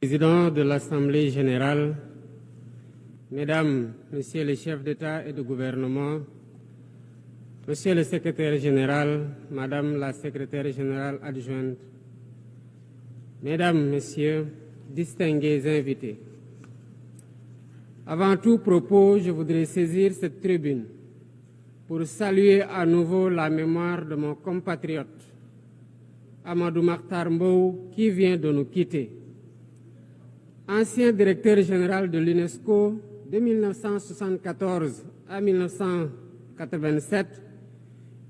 Président de l'Assemblée générale, Mesdames, Messieurs les chefs d'État et de gouvernement, Monsieur le secrétaire général, Madame la secrétaire générale adjointe, Mesdames, Messieurs, distingués invités. Avant tout propos, je voudrais saisir cette tribune pour saluer à nouveau la mémoire de mon compatriote, Amadou Makhtar Mbow, qui vient de nous quitter. Ancien directeur général de l'UNESCO de 1974 à 1987,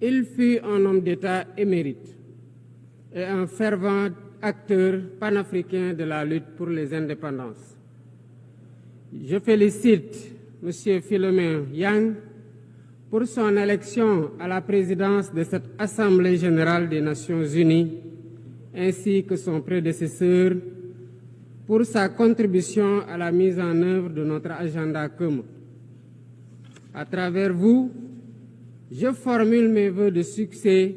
il fut un homme d'État émérite et un fervent acteur panafricain de la lutte pour les indépendances. Je félicite M. Philomène Yang pour son élection à la présidence de cette Assemblée générale des Nations unies, ainsi que son prédécesseur pour sa contribution à la mise en œuvre de notre agenda commun. À travers vous, je formule mes vœux de succès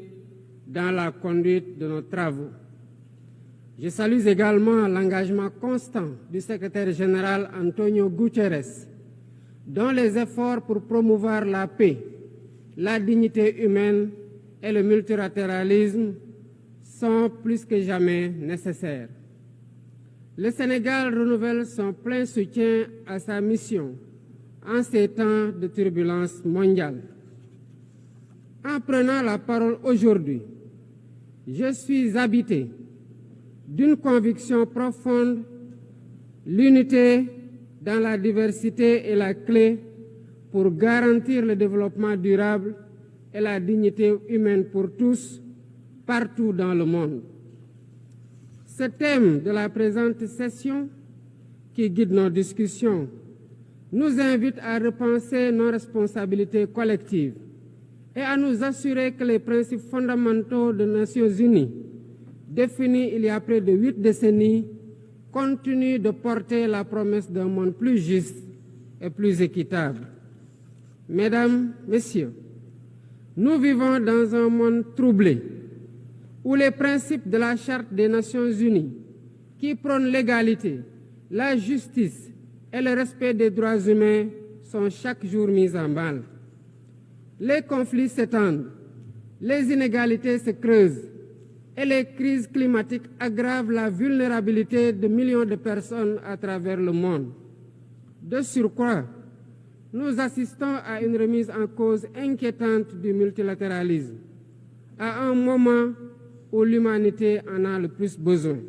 dans la conduite de nos travaux. Je salue également l'engagement constant du secrétaire général Antonio Guterres, dont les efforts pour promouvoir la paix, la dignité humaine et le multilatéralisme sont plus que jamais nécessaires. Le Sénégal renouvelle son plein soutien à sa mission en ces temps de turbulences mondiales. En prenant la parole aujourd'hui, je suis habité d'une conviction profonde: l'unité dans la diversité est la clé pour garantir le développement durable et la dignité humaine pour tous, partout dans le monde. Ce thème de la présente session, qui guide nos discussions, nous invite à repenser nos responsabilités collectives et à nous assurer que les principes fondamentaux des Nations unies, définis il y a près de 8 décennies, continuent de porter la promesse d'un monde plus juste et plus équitable. Mesdames, Messieurs, nous vivons dans un monde troublé, où les principes de la Charte des Nations unies, qui prônent l'égalité, la justice et le respect des droits humains, sont chaque jour mis en mal. Les conflits s'étendent, les inégalités se creusent et les crises climatiques aggravent la vulnérabilité de millions de personnes à travers le monde. De surcroît, nous assistons à une remise en cause inquiétante du multilatéralisme, à un moment où l'humanité en a le plus besoin.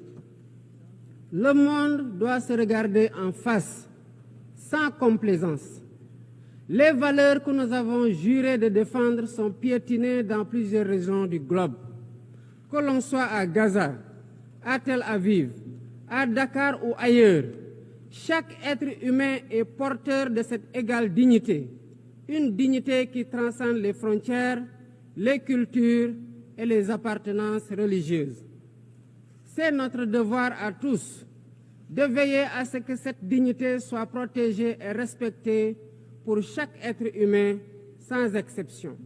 Le monde doit se regarder en face, sans complaisance. Les valeurs que nous avons juré de défendre sont piétinées dans plusieurs régions du globe. Que l'on soit à Gaza, à Tel Aviv, à Dakar ou ailleurs, chaque être humain est porteur de cette égale dignité, une dignité qui transcende les frontières, les cultures et les appartenances religieuses. C'est notre devoir à tous de veiller à ce que cette dignité soit protégée et respectée pour chaque être humain, sans exception.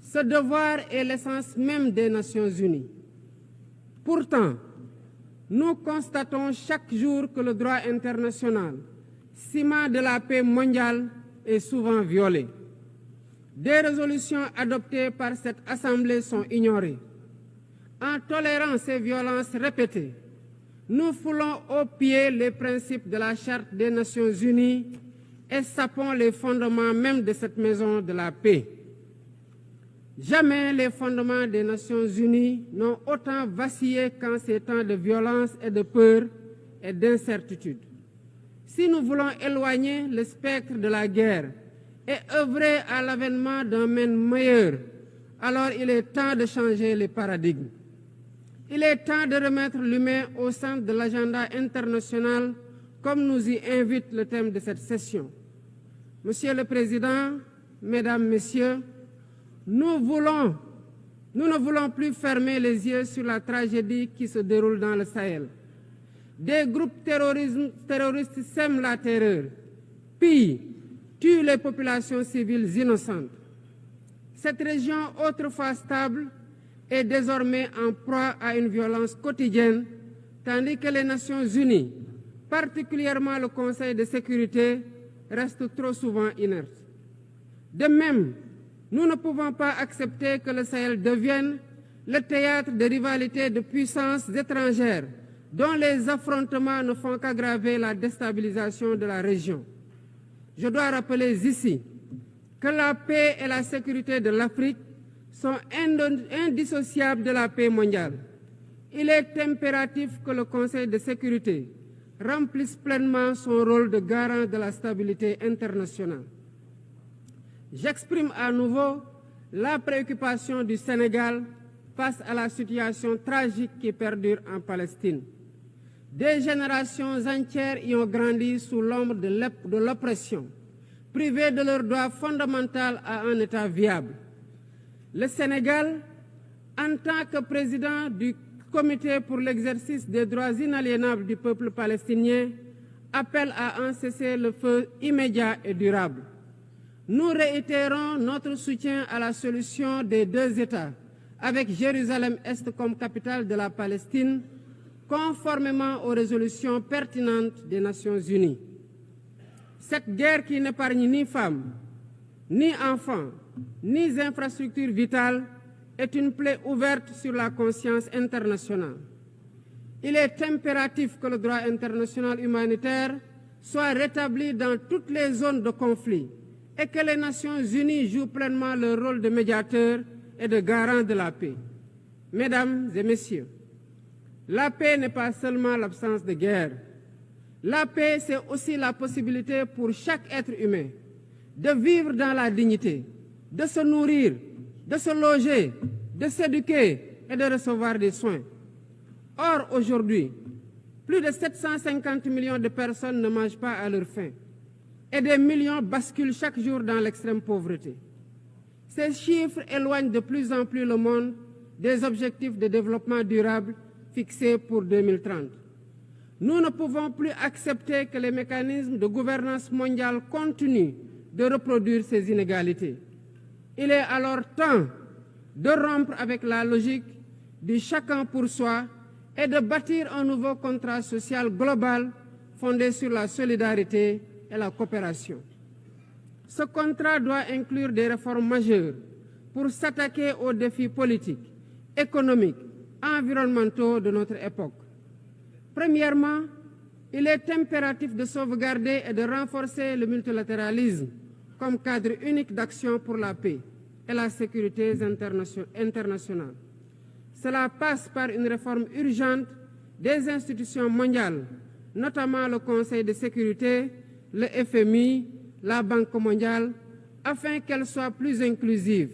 Ce devoir est l'essence même des Nations unies. Pourtant, nous constatons chaque jour que le droit international, ciment de la paix mondiale, est souvent violé. Des résolutions adoptées par cette Assemblée sont ignorées. En tolérant ces violences répétées, nous foulons aux pieds les principes de la Charte des Nations unies et sapons les fondements même de cette maison de la paix. Jamais les fondements des Nations unies n'ont autant vacillé qu'en ces temps de violence et de peur et d'incertitude. Si nous voulons éloigner le spectre de la guerre et œuvrer à l'avènement d'un monde meilleur, alors il est temps de changer les paradigmes. Il est temps de remettre l'humain au centre de l'agenda international, comme nous y invite le thème de cette session. Monsieur le Président, Mesdames, Messieurs, nous ne voulons plus fermer les yeux sur la tragédie qui se déroule dans le Sahel. Des groupes terroristes sèment la terreur, pillent, tuent les populations civiles innocentes. Cette région, autrefois stable, est désormais en proie à une violence quotidienne tandis que les Nations Unies, particulièrement le Conseil de sécurité, restent trop souvent inertes. De même, nous ne pouvons pas accepter que le Sahel devienne le théâtre de rivalités de puissances étrangères dont les affrontements ne font qu'aggraver la déstabilisation de la région. Je dois rappeler ici que la paix et la sécurité de l'Afrique sont indissociables de la paix mondiale. Il est impératif que le Conseil de sécurité remplisse pleinement son rôle de garant de la stabilité internationale. J'exprime à nouveau la préoccupation du Sénégal face à la situation tragique qui perdure en Palestine. Des générations entières y ont grandi sous l'ombre de l'oppression, privées de leur droit fondamental à un État viable. Le Sénégal, en tant que président du Comité pour l'exercice des droits inaliénables du peuple palestinien, appelle à un cessez-le-feu immédiat et durable. Nous réitérons notre soutien à la solution des deux États, avec Jérusalem-Est comme capitale de la Palestine, conformément aux résolutions pertinentes des Nations Unies. Cette guerre qui n'épargne ni femmes, ni enfants, ni infrastructures vitales est une plaie ouverte sur la conscience internationale. Il est impératif que le droit international humanitaire soit rétabli dans toutes les zones de conflit et que les Nations Unies jouent pleinement leur rôle de médiateur et de garant de la paix. Mesdames et messieurs, la paix n'est pas seulement l'absence de guerre. La paix, c'est aussi la possibilité pour chaque être humain de vivre dans la dignité, de se nourrir, de se loger, de s'éduquer et de recevoir des soins. Or, aujourd'hui, plus de 750 millions de personnes ne mangent pas à leur faim et des millions basculent chaque jour dans l'extrême pauvreté. Ces chiffres éloignent de plus en plus le monde des objectifs de développement durable fixés pour 2030. Nous ne pouvons plus accepter que les mécanismes de gouvernance mondiale continuent de reproduire ces inégalités. Il est alors temps de rompre avec la logique du chacun pour soi et de bâtir un nouveau contrat social global fondé sur la solidarité et la coopération. Ce contrat doit inclure des réformes majeures pour s'attaquer aux défis politiques, économiques, environnementaux de notre époque. Premièrement, il est impératif de sauvegarder et de renforcer le multilatéralisme comme cadre unique d'action pour la paix et la sécurité internationale. Cela passe par une réforme urgente des institutions mondiales, notamment le Conseil de sécurité, le FMI, la Banque mondiale, afin qu'elles soient plus inclusives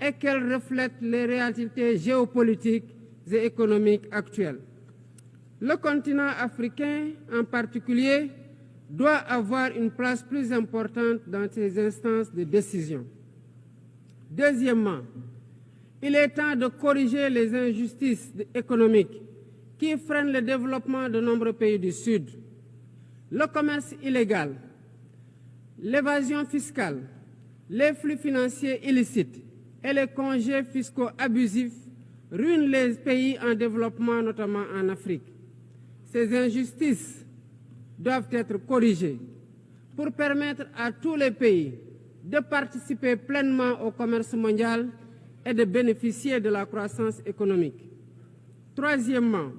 et qu'elles reflètent les réalités géopolitiques et économiques actuelles. Le continent africain, en particulier, doit avoir une place plus importante dans ces instances de décision. Deuxièmement, il est temps de corriger les injustices économiques qui freinent le développement de nombreux pays du Sud. Le commerce illégal, l'évasion fiscale, les flux financiers illicites et les congés fiscaux abusifs ruinent les pays en développement, notamment en Afrique. Ces injustices doivent être corrigées pour permettre à tous les pays de participer pleinement au commerce mondial et de bénéficier de la croissance économique. Troisièmement,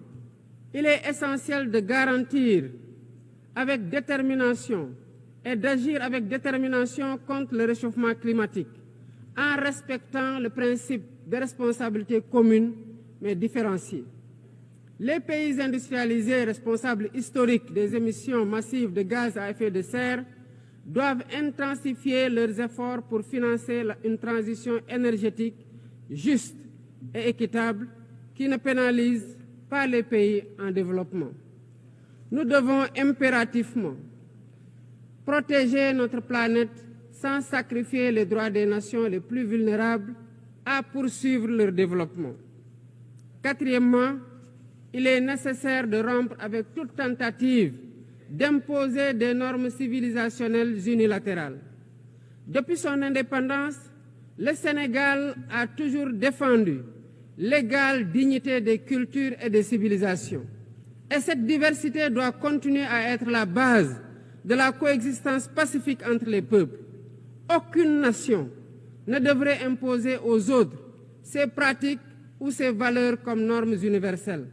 il est essentiel de garantir avec détermination et d'agir avec détermination contre le réchauffement climatique en respectant le principe de responsabilité commune mais différenciée. Les pays industrialisés responsables historiques des émissions massives de gaz à effet de serre doivent intensifier leurs efforts pour financer une transition énergétique juste et équitable qui ne pénalise pas les pays en développement. Nous devons impérativement protéger notre planète sans sacrifier les droits des nations les plus vulnérables à poursuivre leur développement. Quatrièmement, il est nécessaire de rompre avec toute tentative d'imposer des normes civilisationnelles unilatérales. Depuis son indépendance, le Sénégal a toujours défendu l'égale dignité des cultures et des civilisations. Et cette diversité doit continuer à être la base de la coexistence pacifique entre les peuples. Aucune nation ne devrait imposer aux autres ses pratiques ou ses valeurs comme normes universelles.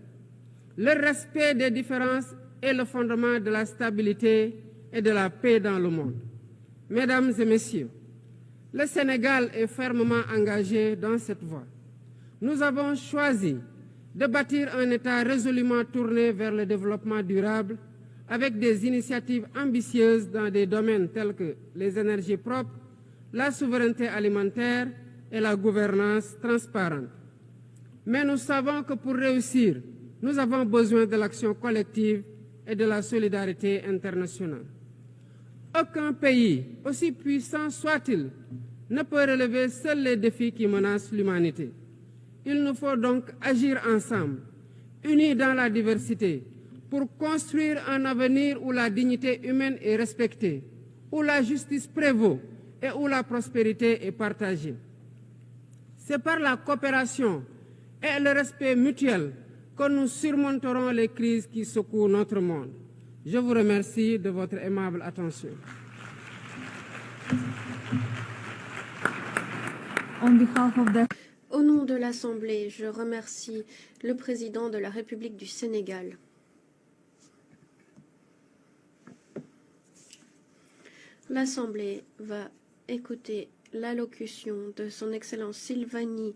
Le respect des différences est le fondement de la stabilité et de la paix dans le monde. Mesdames et messieurs, le Sénégal est fermement engagé dans cette voie. Nous avons choisi de bâtir un État résolument tourné vers le développement durable avec des initiatives ambitieuses dans des domaines tels que les énergies propres, la souveraineté alimentaire et la gouvernance transparente. Mais nous savons que pour réussir, nous avons besoin de l'action collective et de la solidarité internationale. Aucun pays, aussi puissant soit-il, ne peut relever seuls les défis qui menacent l'humanité. Il nous faut donc agir ensemble, unis dans la diversité, pour construire un avenir où la dignité humaine est respectée, où la justice prévaut et où la prospérité est partagée. C'est par la coopération et le respect mutuel que nous surmonterons les crises qui secouent notre monde. Je vous remercie de votre aimable attention. Au nom de l'Assemblée, je remercie le président de la République du Sénégal. L'Assemblée va écouter l'allocution de son Excellence Sylvanie